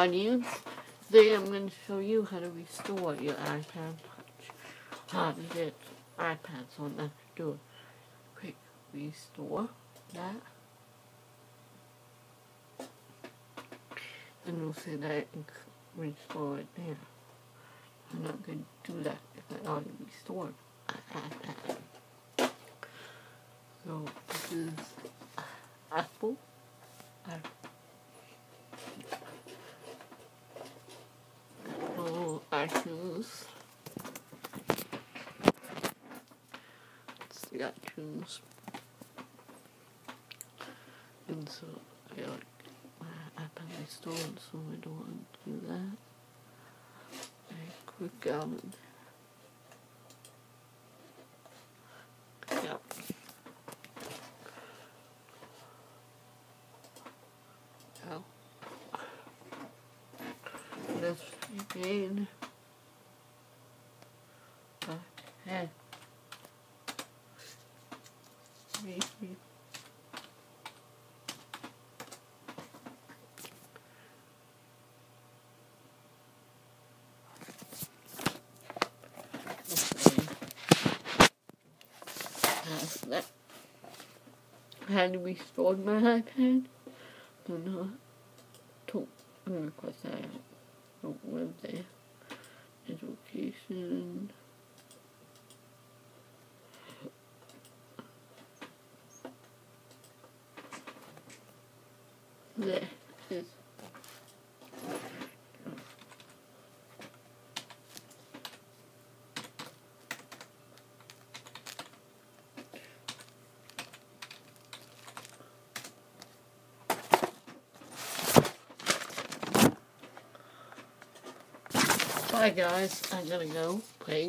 audience. Today I'm going to show you how to restore your iPad Touch. How to get iPad, so I'm going to do a quick restore that. And you'll see that it's restored there. I'm not going to do that if I already restored my iPad. So this is Apple. iTunes. It's the iTunes. And so I like my iPad restored, so I don't want to do that. I click out. Yep. Now, let's begin. Hey. Maybe. That. I had to restore my iPad. Don't know. Request that. Don't live there. Education. There is. Bye guys, I gotta go play.